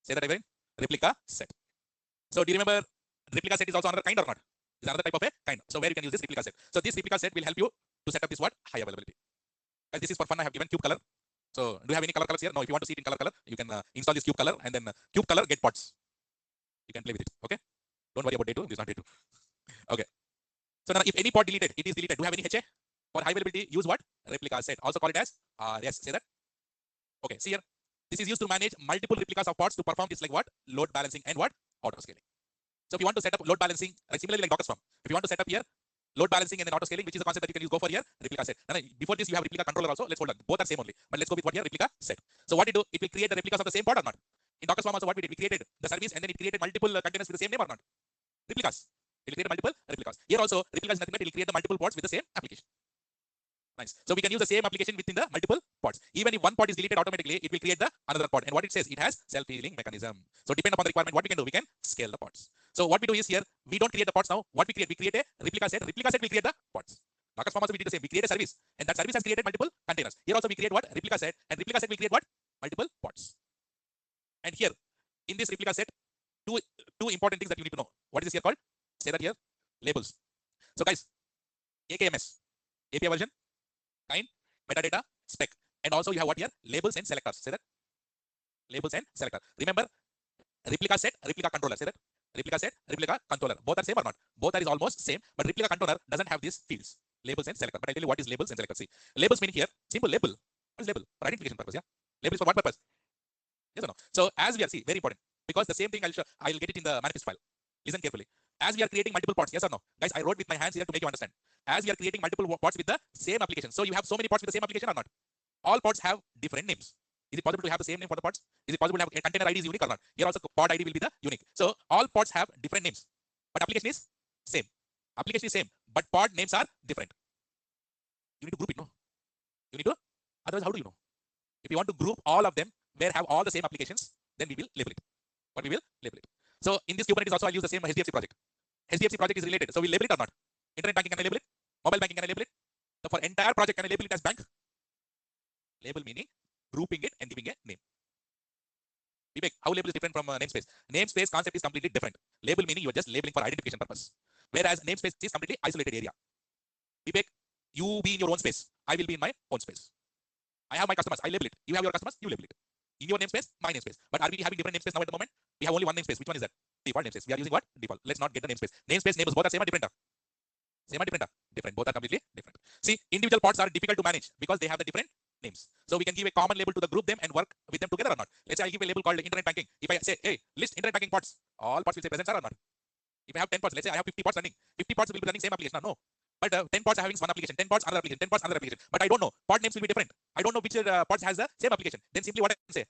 Say that again. ReplicaSet. So do you remember ReplicaSet is also another kind or not? It's another type of a kind. So where you can use this ReplicaSet. So this ReplicaSet will help you to set up this what? High availability. As this is for fun, I have given Kubectl. So do you have any colors here? No. If you want to see it in color, you can install this Kubectl and then Kubectl get pods. You can play with it. Okay. Don't worry about day 2. This is not day 2. Okay. So now if any pod deleted, it is deleted. Do you have any HA? For high availability, use what? ReplicaSet. Also call it as yes. Say that. Okay. See here. This is used to manage multiple replicas of pods to perform this like what? Load balancing and what? Auto scaling. So if you want to set up load balancing, similarly like Docker Swarm, if you want to set up here load balancing and then auto scaling, which is the concept that you can use, go for here ReplicaSet. And before this, you have replica controller also. Let's hold on. Both are same only. But let's go with what here? ReplicaSet. So what it do? It will create the replicas of the same pod or not? In Docker Swarm also, what we did? We created the service and then it created multiple containers with the same name or not? Replicas. It will create multiple replicas. Here also, replicas is nothing but it will create the multiple pods with the same application. Nice. So we can use the same application within the multiple pods. Even if one pod is deleted automatically, it will create the another pod. And what it says, it has self-healing mechanism. So depending upon the requirement, what we can do, we can scale the pods. So what we do is here, we don't create the pods now. What we create a ReplicaSet. ReplicaSet will create the pods. Docker Swarm also we did the same. We create a service, and that service has created multiple containers. Here also we create what? ReplicaSet, and ReplicaSet will create what? Multiple pods. And here, in this ReplicaSet, two important things that you need to know. What is this here called? Say that here. Labels. So guys, AKMS, API version, kind, metadata, spec. And also you have what here? Labels and selectors. Say that. Labels and selector. Remember, ReplicaSet, replica controller. Say that. ReplicaSet, replica controller. Both are same or not? Both are almost same, but replica controller doesn't have these fields. Labels and selector. But I'll tell you what is labels and selector. See, labels mean here, simple label. What is label? For identification purpose, yeah? Label is for what purpose? Yes or no? So as we are, see, very important. Because the same thing I'll get it in the manifest file. Listen carefully. As we are creating multiple pods, yes or no? Guys, I wrote with my hands here to make you understand. As we are creating multiple pods with the same application. So you have so many pods with the same application or not? All pods have different names. Is it possible to have the same name for the pods? Is it possible to have a container ID is unique or not? Here also pod ID will be the unique. So all pods have different names, but application is same. Application is same, but pod names are different. You need to group it, no? You need to. Otherwise, how do you know? If you want to group all of them, where have all the same applications, then we will label it. But we will label it. So in this Kubernetes also, I'll use the same HDFC project. HDFC project is related, so we label it or not? Internet banking, can I label it? Mobile banking, can I label it? So for entire project, can I label it as bank? Label meaning grouping it and giving a name. Vivek, how label is different from namespace? Namespace concept is completely different. Label meaning you're just labeling for identification purpose. Whereas namespace is completely isolated area. Vivek, you be in your own space. I will be in my own space. I have my customers. I label it. You have your customers. You label it. In your namespace, my namespace. But are we having different namespace now at the moment? We have only one namespace. Which one is that? Default namespace. We are using what? Default. Let's not get the namespace. Namespace neighbors both are same or different? Same or different? Different. Both are completely different. See, individual pods are difficult to manage because they have the different names. So we can give a common label to the group them and work with them together or not. Let's say I give a label called internet banking. If I say, hey, list internet banking pods, all pods will say present or not. If I have 10 pods, let's say I have 50 pods running. 50 pods will be running same application. No. But 10 pods are having one application, 10 pods another application, 10 pods another application. But I don't know. Pod names will be different. I don't know which pods has the same application. Then simply what I can say.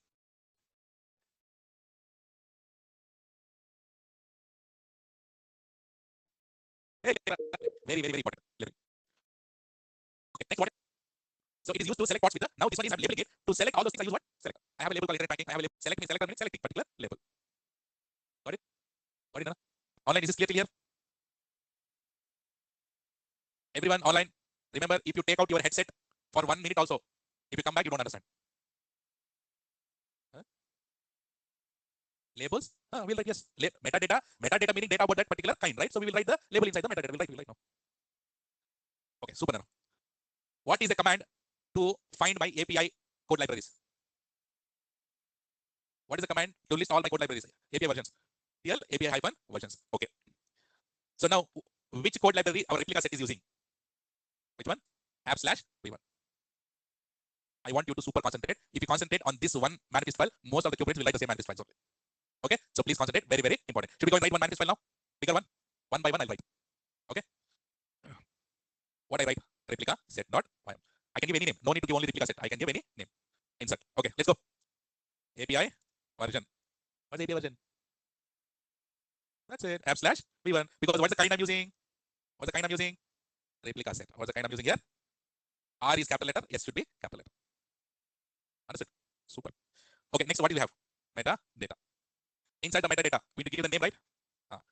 Very, very important. Okay, next what? So it is used to select pods with the, now this one is I'm labeling it. To select all those things I use what? Select. I have a label called internet banking. I have a label, select means select particular label. Got it? Got it, Nana? Online, is this clear? Everyone online, remember if you take out your headset for 1 minute also, if you come back, you don't understand. Huh? Labels? We'll write yes. Metadata. Metadata meaning data about that particular kind, right? So we will write the label inside the metadata. We'll write now. Okay, super. Nana. What is the command to find my API code libraries? What is the command to list all my code libraries? API versions. TL API hyphen versions. Okay. So now, which code library our ReplicaSet is using? Which one? App slash v1. I want you to super concentrate. If you concentrate on this one manifest file, most of the Kubernetes will write the same manifest files only. Okay, so please concentrate. Very, very important. Should we go and write one manifest file now? Bigger one. One by one, I'll write. Okay. What I write? Replica set.ym. I can give any name. No need to give only replica set. I can give any name. Insert. Okay, let's go. API version. What's the API version? That's it. App slash v1. Because what's the kind I'm using? What's the kind I'm using? Replica set. What's the kind I'm using here? R is capital letter. S should be capital letter. Understood? Super. Okay, next, what do we have? Metadata. Inside the metadata, we need to give the name, right?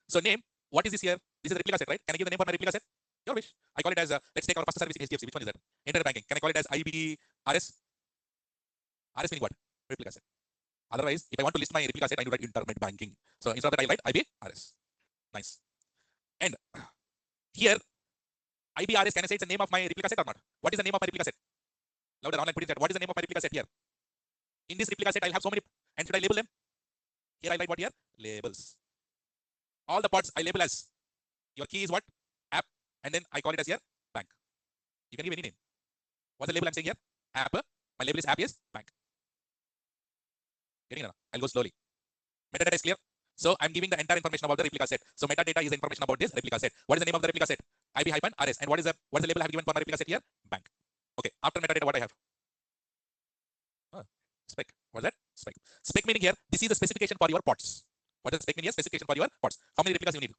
So name, what is this here? This is a replica set, right? Can I give the name for my replica set? Your wish. I call it as, let's take our first service in HDFC. Which one is that? Internet banking. Can I call it as IBRS? RS meaning what? Replica set. Otherwise, if I want to list my replica set, I need to write internet banking. So instead of that, I write IBRS. Nice. And here, IBRS, can I say it's the name of my replica set or not? What is the name of my replica set? Louder online, put it that. What is the name of my replica set here? In this replica set, I'll have so many. And should I label them? Here I write what here? Labels. All the pods I label as. Your key is what? App. And then I call it as here bank. You can give any name. What's the label I'm saying here? App. My label is app is bank. Getting it? I'll go slowly. Metadata is clear. So I'm giving the entire information about the replica set. So metadata is the information about this replica set. What is the name of the replica set? IB-RS. And what is the label I have given for my replica set here? Bank. Okay. After metadata, what I have? Spec. What's that? Spec. Spec meaning here, this is the specification for your pods. What does spec mean here? Specification for your pods. How many replicas you need?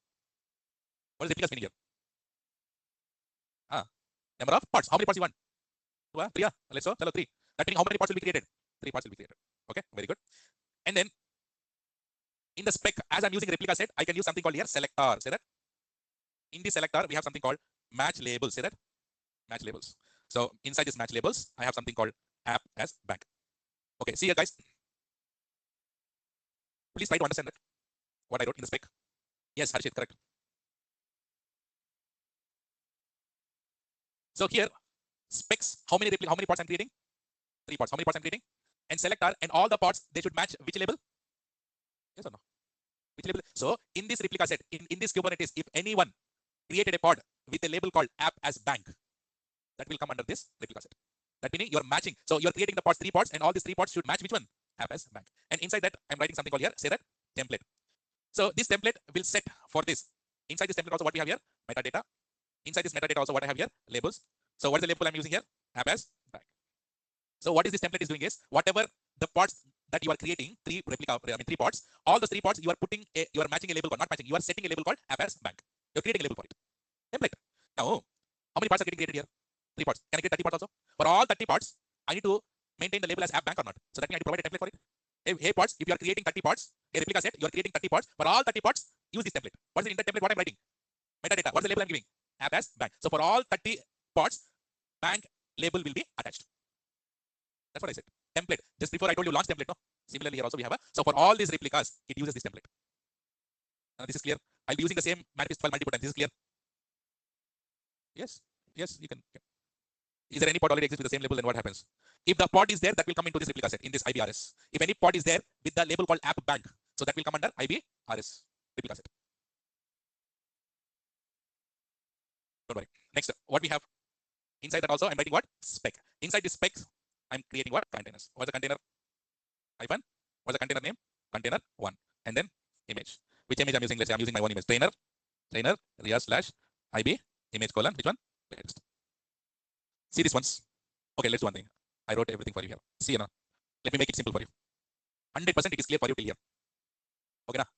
What does replicas mean here? Number of pods. How many pods you want? 2, 3. Let's go. 3. That means how many pods will be created? 3 pods will be created. Okay. Very good. And then in the spec, as I'm using replica set, I can use something called here selector. Say that. In the selector, we have something called match labels. Say that. Match labels. So inside this match labels, I have something called app as bank. Okay, see here, guys. Please try to understand that. What I wrote in the spec. Yes, Harshit, correct. So here, specs, how many pods I'm creating? 3 pods. How many pods I'm creating? And selector and all the pods, they should match which label? Yes or no? Which label? So in this replica set, in this Kubernetes, if anyone created a pod with a label called app as bank, that will come under this replica set. That meaning you're matching. So you're creating the pods, 3 pods, and all these 3 pods should match which one? App as bank. And inside that, I'm writing something called here, say that template. So this template will set for this. Inside this template also what we have here? Metadata. Inside this metadata also what I have here? Labels. So what is the label I'm using here? App as bank. So what is this template is doing is, whatever the pods that you are creating, 3 pods, all those 3 pods, you are matching a label called, not matching, you are setting a label called app as bank. You're creating a label for it. Template. Now, how many pods are getting created here? 3 pods. Can I get 30 pods also? For all 30 pods, I need to maintain the label as app bank or not. So that means I need to provide a template for it. Hey pods, if you are creating 30 pods, a replica set, you are creating 30 pods. For all 30 pods, use this template. What's the inter template? What I'm writing? Metadata. What's the label I'm giving? App as bank. So for all 30 pods, bank label will be attached. That's what I said. Template. Just before I told you launch template, no? Similarly, here also we have so for all these replicas, it uses this template. Now this is clear. I'll be using the same manifest file multiple times. This is clear. Yes. Yes, you can. Yeah. Is there any pod already exists with the same label? Then what happens? If the pod is there, that will come into this replica set in this IBRS. If any pod is there with the label called app bank, so that will come under IBRS replica set. Don't worry. Next, what we have inside that also, I'm writing what? Spec. Inside this specs, I'm creating what? Containers. What's the container? Hyphen. What's the container name? Container 1. And then image. Which image I'm using? Let's say I'm using my own image. Trainer ria/IB image colon. Which one? Next. See this ones. Okay, let's do one thing. I wrote everything for you here. See, now. Let me make it simple for you. 100% it is clear for you till here. Okay, now.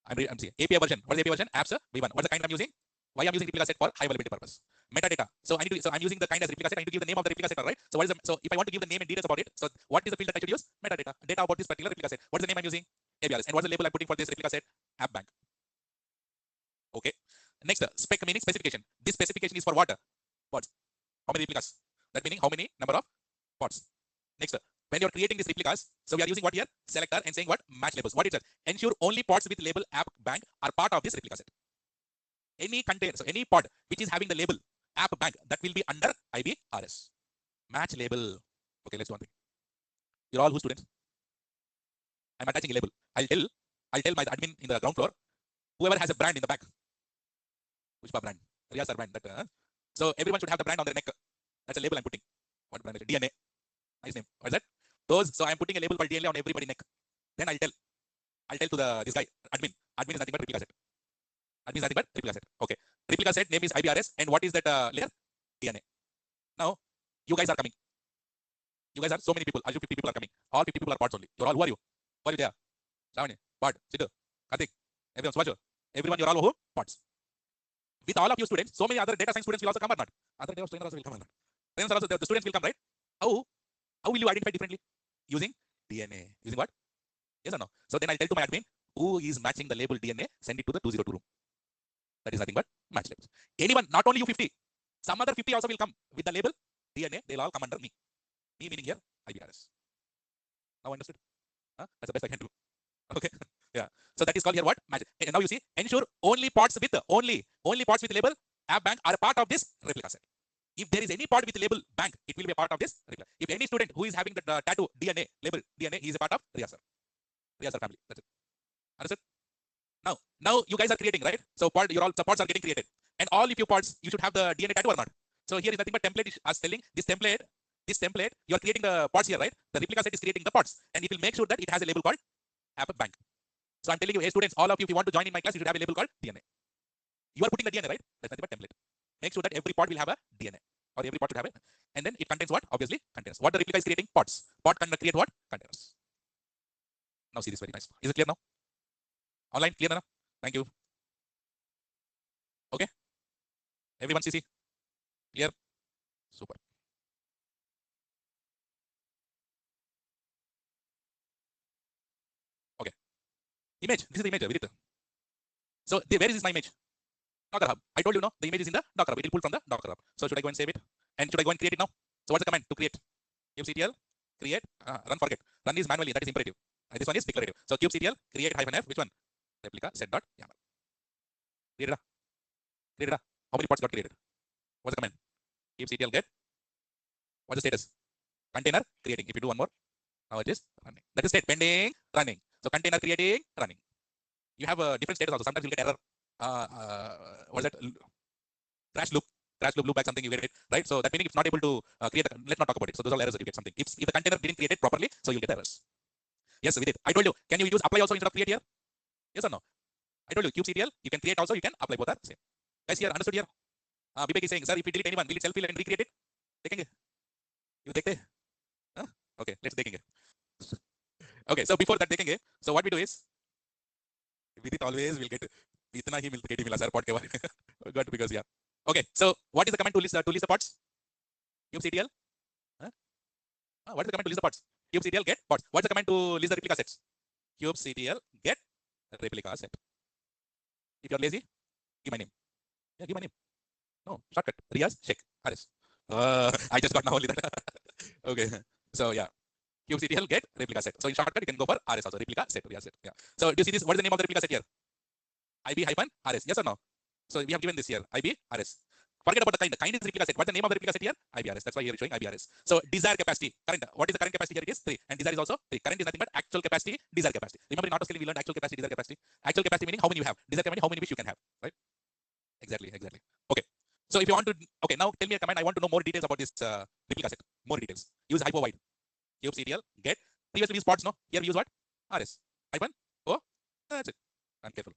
I'm seeing API version. What is API version? Apps v1. What's the kind I'm using? Why I'm using replica set for high availability purpose. Metadata. So I'm using the kind as replica set. I need to give the name of the replica set, right? So so if I want to give the name and details about it, so what is the field that I should use? Metadata. Data about this particular replica set. What is the name I'm using? APIs. And what's the label I'm putting for this replica set? App bank. Okay. Next, spec meaning specification. This specification is for what? Pods. How many replicas? That meaning how many number of pods. Next, when you're creating these replicas, so we are using what here? Selector and saying what? Match labels. What it says? Ensure only pods with label app bank are part of this replica set. Any container, so any pod which is having the label app bank, that will be under IBRS. Match label. Okay, let's do one thing. You're all who students? I'm attaching a label. I'll tell my admin in the ground floor, whoever has a brand in the back. Which brand? Riya's brand. That So everyone should have the brand on their neck. That's a label I'm putting. What brand is it? DNA. Nice name. What is that? Those. So I'm putting a label called DNA on everybody's neck. Then I'll tell to this guy, admin. Admin is nothing but ReplicaSet. Admin is nothing but ReplicaSet. Okay. ReplicaSet name is IBRS. And what is that layer? DNA. Now, you guys are coming. You guys are so many people. 50 people are coming. All 50 people are pods only. You're all, who are you? Who are you there? Shavani, Pod, Sidhu, Karthik, everyone, Swaju. Everyone, you're all who? Pods. With all of you students, so many other data science students will also come or not? Other DevOps trainers also will come or not? Trainers also, the students will come, right? How will you identify differently? Using DNA. Using what? Yes or no? So then I'll tell to my admin, who is matching the label DNA, send it to the 202 room. That is nothing but match labels. Anyone, not only you 50, some other 50 also will come with the label DNA, they'll all come under me. Me meaning here, IBRS. Now understood? That's the best I can do. Okay. Yeah. So that is called here what? Match. And now you see, ensure only pods with only pods with label app bank are a part of this replica set. If there is any pod with label bank, it will be a part of this replica. If any student who is having the tattoo DNA label DNA, he is a part of Riyasar family. That's it. Understood? Now you guys are creating, right? So pods are getting created, and all of your pods you should have the DNA tattoo or not. So here is nothing but template is telling this template you are creating the pods here, right? The replica set is creating the pods, and it will make sure that it has a label called app bank. So I'm telling you, hey students, all of you, if you want to join in my class, you should have a label called DNA. You are putting the DNA, right? That's nothing but template. Make sure that every pod will have a DNA, or every pod should have it, and then it contains what? Obviously, contains what the replica is creating. Pods. Pod can create what? Containers. Now see this, very nice. Is it clear now? Online, clear now? Thank you. Okay. Everyone, CC. Clear. Super. Okay. Image. This is the image. Vidit. So where is my image? Docker Hub. I told you, no, the image is in the Docker Hub. It will pull from the Docker Hub. So should I go and save it? And should I go and create it now? So what's the command to create? kubectl create run forget. Run is manually. That is imperative. This one is declarative. So kubectl create -f. Which one? ReplicaSet.yml. Created. Created. How many pods got created? What's the command? kubectl get. What's the status? Container creating. If you do one more, now it is running. That is state pending running. So container creating running. You have a different status also. Sometimes you'll get error. What's that? Crash loop loop back something, you get it, right? So that meaning it's not able to create let's not talk about it. So those are errors that you get something. If the container didn't create it properly, so you'll get errors. Yes, we did. I told you, can you use apply also instead of create here? Yes or no? I told you, kubectl, you can create also, you can apply, both are same. Guys here, understood here? Vivek is saying, sir, if we delete anyone, will it self-fill and recreate it? Dekenge? You dekte? Okay, let's dekenge. Okay, so before that dekenge, so what we do is, Vidit always will get itna hi mila sir pod ke baare mein. Got because yeah. Okay, so what is the command to list the pods? kubectl. What is the command to list the pods? kubectl get pods. What's the command to list the replica sets? kubectl get replica set. If you're lazy, give my name. Yeah, give my name. No, shortcut. Riyaz Sheikh. RS. I just got now only that. Okay, so yeah. kubectl get replica set. So in shortcut, you can go for RS also. Replica set. Riyaz set. Yeah. So do you see this? What is the name of the replica set here? IB-RS. Yes or no? So we have given this here. IB-RS. Forget about the kind. The kind is replica set. What's the name of the replica set here? IB-RS. That's why here it's showing IB-RS. So desire capacity. Current. What is the current capacity here? It is 3. And desire is also 3. Current is nothing but actual capacity, desire capacity. Remember in autoscaling we learned actual capacity, desire capacity. Actual capacity meaning how many you have. Desire capacity, how many wish you can have. Right? Exactly. Okay. So if you want to, okay, now tell me a command. I want to know more details about this replica set. More details. Use hypo-wide. kubectl get. Previously we used pods, no? Here we use what? RS. Hyphen. Oh, that's it. I'm careful.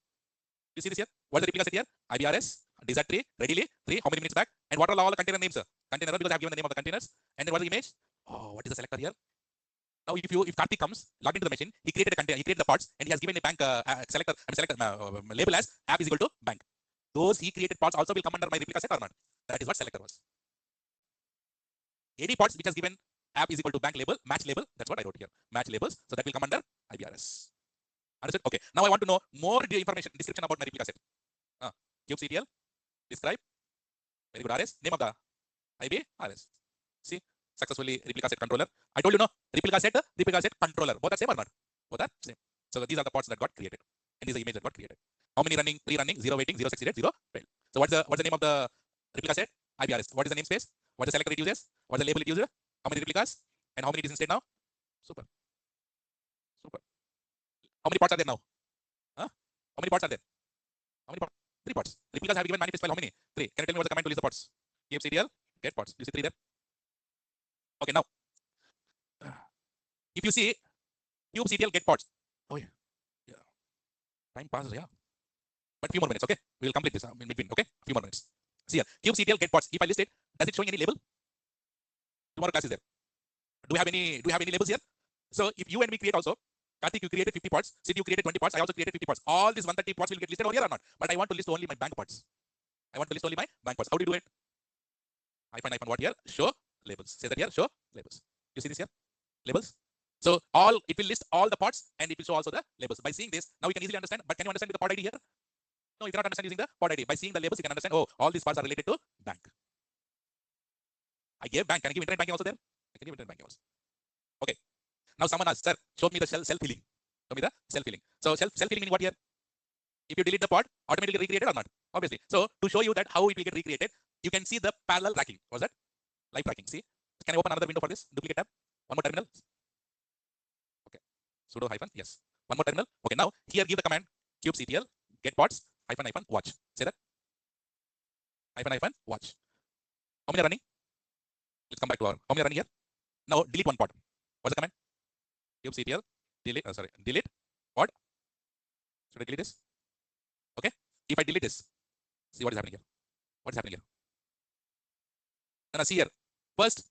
You see this here? What's the replica set here? IBRS, desire 3, readily 3. How many minutes back? And what are all the container names? Container, because I have given the name of the containers. And then what's the image? Oh, what is the selector here? Now, if Karthik comes, log into the machine, he created a container, he created the pods, and he has given a bank selector label as app is equal to bank. Those he created pods also will come under my replica set or not? That is what selector was. Any pods which has given app is equal to bank label, match label. That's what I wrote here. Match labels. So that will come under IBRS. Understood? Okay. Now I want to know more information, description about my replica set. kubectl, describe. Very good. RS. Name of the IB-RS. See, successfully replica set controller. I told you no, replica set controller. Both are same or not? Both are same. So these are the pods that got created. And this is the image that got created. How many running, pre-running, 0 waiting, 0 succeeded, 0 failed. So what's the name of the replica set? IB-RS. What is the namespace? What's the selector it uses? What's the label it uses? How many replicas? And how many it is in state now? Super. How many pods are there now? How many pods are there? How many pods? 3 pods. Replicas have given manifest file. How many? 3. Can you tell me what's the command to list the pods? kubectl get pods. You see 3 there. Okay, now if you see kubectl get pods. Oh yeah. Time passes, yeah. But few more minutes, okay? We will complete this in between, okay? Few more minutes. See here, kubectl get pods. If I list it, does it showing any label? Tomorrow class is there. Do you have any labels here? So if you and me create also, Karthik, you created 50 pods. Sid, you created 20 pods. I also created 50 pods. All these 130 pods will get listed over here or not? But I want to list only my bank pods. I want to list only my bank pods. How do you do it? Hyphen what here? Show labels. Say that here. Show labels. You see this here? Labels. So it will list all the pods and it will show also the labels. By seeing this, now you can easily understand. But can you understand with the pod ID here? No, you cannot understand using the pod ID. By seeing the labels, you can understand. Oh, all these pods are related to bank. I gave bank. Can I give internet banking also there? I can give internet banking also. Okay. Now someone asked, sir, show me the self-healing. Show me the self-healing. So self-healing meaning what here? If you delete the pod, automatically recreated or not? Obviously. So to show you that how it will get recreated, you can see the parallel tracking. What's that? Live tracking. See? Can I open another window for this? Duplicate tab. One more terminal. Okay. Sudo hyphen. Yes. One more terminal. Okay. Now here give the command kubectl get pods hyphen watch. Say that. Hyphen watch. How many are running? Let's come back to our. How many are running here? Now delete one pod. What's the command? Kubectl delete. Delete pod. Should I delete this? Okay. If I delete this, see what is happening here. What is happening here? Now see here. First,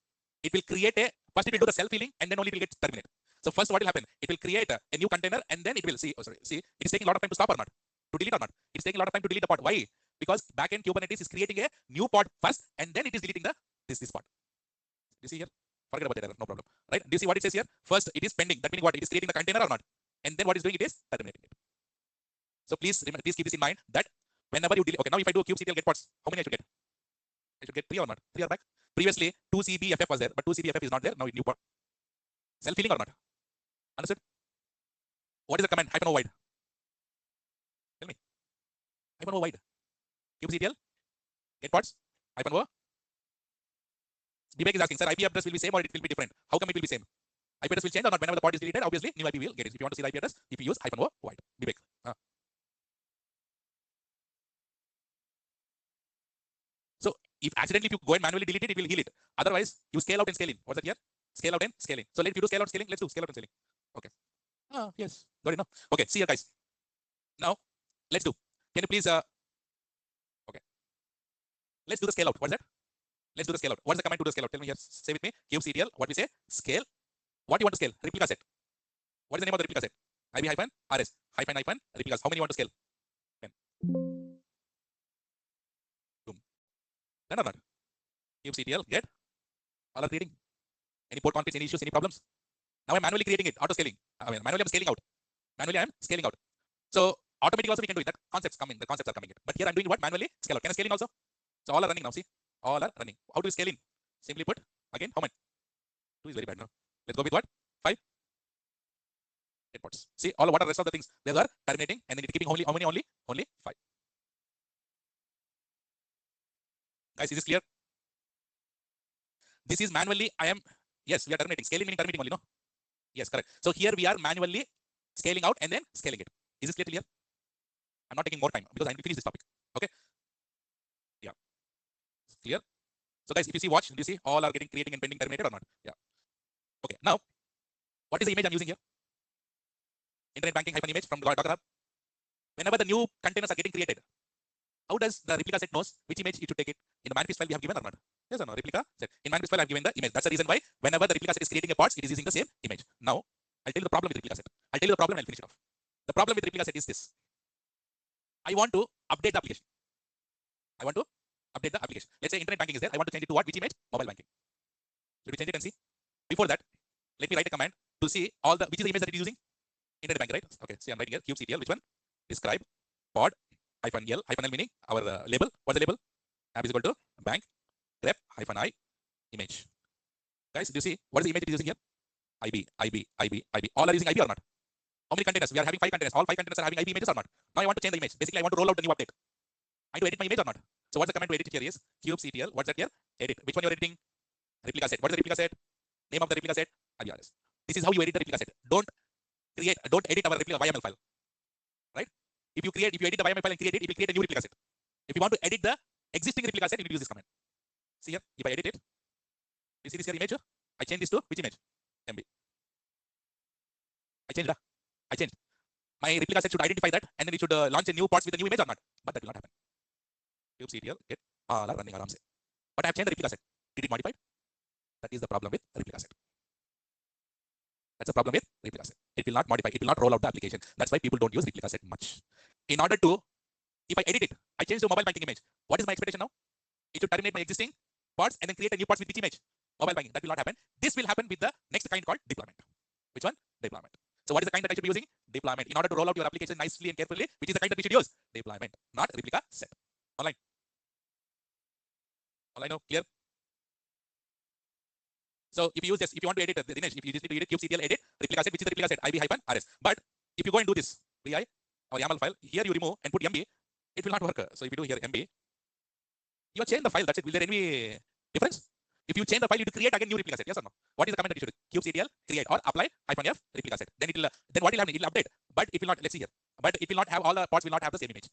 it will create first it will do the self-healing and then only it will get terminate. So first what will happen? It will create a new container and then it will see. See, it is taking a lot of time to stop or not? To delete or not? It's taking a lot of time to delete the pod. Why? Because backend Kubernetes is creating a new pod first and then it is deleting this pod. You see here? Forget about that error, no problem. Right? Do you see what it says here? First, it is pending. That means what? It is creating the container or not? And then what is doing? It is terminating it. So please keep this in mind that whenever you delete. Okay, now if I do kubectl get pods, how many I should get? I should get 3 or not? 3 are back. Previously, 2CBFF was there, but 2CBFF is not there. Now it's new pod. Self-healing or not? Understood? What is the command? Hyphen -o wide. Tell me. Hyphen -o wide. Kubectl get pods. Hyphen -o. Vivek is asking, sir, IP address will be same or it will be different? How come it will be same? IP address will change or not? Whenever the pod is deleted, obviously new IP will get it. If you want to see the IP address, if you use hyphen -o wide. Vivek. So if accidentally if you go and manually delete it, it will heal it. Otherwise, you scale out and scale in. What's that here? Scale out and scaling. So if you do scale out scaling, let's do scale out and scaling. Okay. Yes. Got it now. Okay. See here, guys. Now let's do. Can you please okay. Let's do the scale out. What's that? Let's do the scale out. What's the command to do the scale out? Tell me here. Say with me. Kubectl. What we say? Scale. What do you want to scale? ReplicaSet. What is the name of the ReplicaSet? IB hyphen RS hyphen replicas. How many you want to scale? 10. Boom. Done or not? Kubectl get. All are creating. Any port conflicts, any issues, any problems? Now I'm manually creating it. Auto scaling. Manually I'm scaling out. Manually I'm scaling out. So automatically also we can do it. That concepts coming. The concepts are coming in. But here I'm doing what? Manually scale out. Can I scale in also? So all are running now. See, all are running. How do you scale in? Simply put, again, how many? 2 is very bad now. Let's go with what? 5. 8 pods. See, all what are the rest of the things? They are terminating and then it's keeping only how many? Only 5. Guys, is this clear? This is manually. Yes, we are terminating. Scaling meaning terminating only, no? Yes, correct. So here we are manually scaling out and then scaling it. Is this clear? I'm not taking more time because I need to finish this topic. Okay. Yeah. Clear? So guys, if you see watch, do you see all are getting creating and pending terminated or not? Yeah. Okay. Now, what is the image I'm using here? Internet banking hyphen image from Docker Hub. Whenever the new containers are getting created, how does the ReplicaSet knows which image it should take it? In the manifest file we have given or not? Yes or no? ReplicaSet. In manifest file I have given the image. That's the reason why whenever the ReplicaSet is creating a pods, it is using the same image. Now, I'll tell you the problem with ReplicaSet. I'll tell you the problem and I'll finish it off. The problem with ReplicaSet is this. I want to update the application. I want to update the application. Let's say internet banking is there. I want to change it to what? Which image? Mobile banking. Should we change it and see? Before that, let me write a command to see all the which is the image that it is using? Internet banking, right? Okay, see I'm writing here kubectl. Which one? Describe pod hyphen L meaning our label. What's the label? App is equal to bank rep hyphen I image. Guys, do you see what is the image it is using here? IB. All are using IB or not? How many containers? We are having 5 containers. All 5 containers are having IB images or not? Now I want to change the image. Basically, I want to roll out the new update. I need to edit my image or not? So what's the command to edit it here is kubectl. What's that here? Edit. Which one you're editing? ReplicaSet. What is the ReplicaSet? Name of the ReplicaSet? RS. This is how you edit the ReplicaSet. Don't edit our replica YAML file. Right? If you edit the YAML file and create it, it will create a new ReplicaSet. If you want to edit the existing ReplicaSet, you will use this command. See here, if I edit it, you see this here image? I change this to which image? MB. I changed. I changed. My replica set should identify that, and then it should launch a new pods with a new image or not. But that will not happen. Kubectl get all are running around. But I have changed the replica set. Did it modify? That is the problem with replica set. That's the problem with replica set. It will not modify. It will not roll out the application. That's why people don't use replica set much. In order to, if I edit it, I change the mobile banking image. What is my expectation now? It should terminate my existing pods and then create a new pods with each image. Mobile banking. That will not happen. This will happen with the next kind called deployment. Which one? Deployment. So what is the kind that I should be using? Deployment. In order to roll out your application nicely and carefully, which is the kind that we should use? Deployment, not replica set. Online. Online, no? Clear? So if you use this, if you want to edit Dinesh, if you just need to edit kubectl edit replica set, which is the replica set IB-RS. But if you go and do this VI or YAML file, here you remove and put MB, it will not work. So if you do here MB, you have changed the file. That's it. Will there any difference? If you change the file, you create again new replica set. Yes or no? What is the command that you should do? Kubectl create or apply -f replica set. Then it will. Then what will happen? It will update, but it will not. Let's see here. But it will not have all the pods will not have the same image.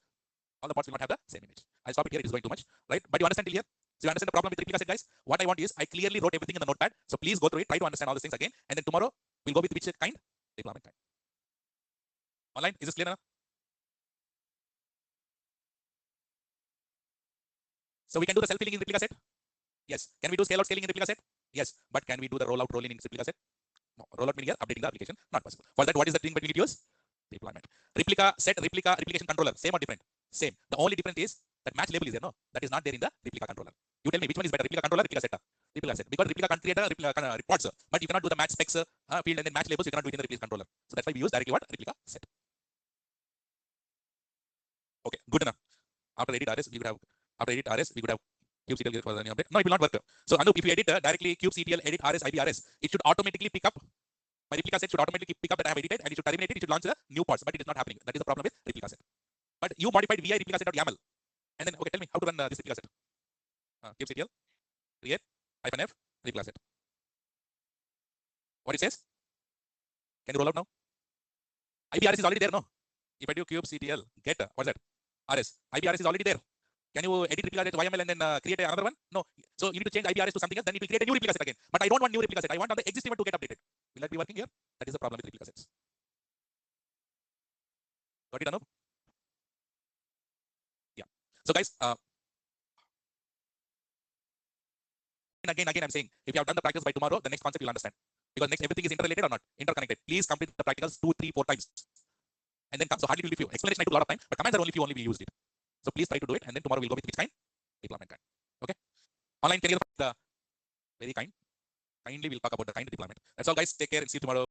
All the pods will not have the same image. I'll stop it here. It is going too much, right? But you understand till here? So you understand the problem with replica set, guys? What I want is I clearly wrote everything in the notepad. So please go through it. Try to understand all these things again. And then tomorrow we'll go with which kind? Deployment kind. Online, is this clear enough? So we can do the self-healing in replica set. Yes. Can we do scale out scaling in replica set? Yes. But can we do the rollout rolling in replica set? No. Rollout meaning here updating the application. Not possible. For that, what is the thing that we need to use? Deployment. Replica set, replica, replication controller. Same or different? Same. The only difference is that match label is there. No, that is not there in the replica controller. You tell me which one is better, replica controller, replica set? Replica set. Because replica can create a replica reports, but you cannot do the match specs field and then match labels. You cannot do it in the replica controller. So that's why we use directly what? Replica set. Okay, good enough. After edit RS, we would have kubectl for the new update. No, it will not work. So Anup, if you edit directly kubectl edit RS IB-RS, it should automatically pick up. My replica set should automatically pick up that I have edited, and it should terminate it. It should launch the new pods, but it is not happening. That is the problem with replica set. But you modified vi replicaset.yml, and then okay, tell me how to run this replica set. Kubectl create -f replica set. What it says? Can you roll out now? IB-RS is already there, no? If I do kubectl get what's that? RS. IB-RS is already there. Can you edit replica set YML and then create another one? No. So you need to change IB-RS to something else. Then it will create a new replica set again. But I don't want new replica set. I want on the existing one to get updated. Will that be working here? That is the problem with replica sets. Got it, Anup? Yeah. So guys, again, I'm saying if you have done the practice by tomorrow, the next concept you'll understand. Because next everything is interrelated or not? Interconnected. Please complete the practicals 2, 3, 4 times. And then come. So hardly will be few. Explanation I took a lot of time, but commands are only few only we used it. So please try to do it, and then tomorrow we'll go with which kind? Deployment kind. Okay. Online, can you the very kind? Kindly we'll talk about the kind of deployment. That's all, guys. Take care and see you tomorrow.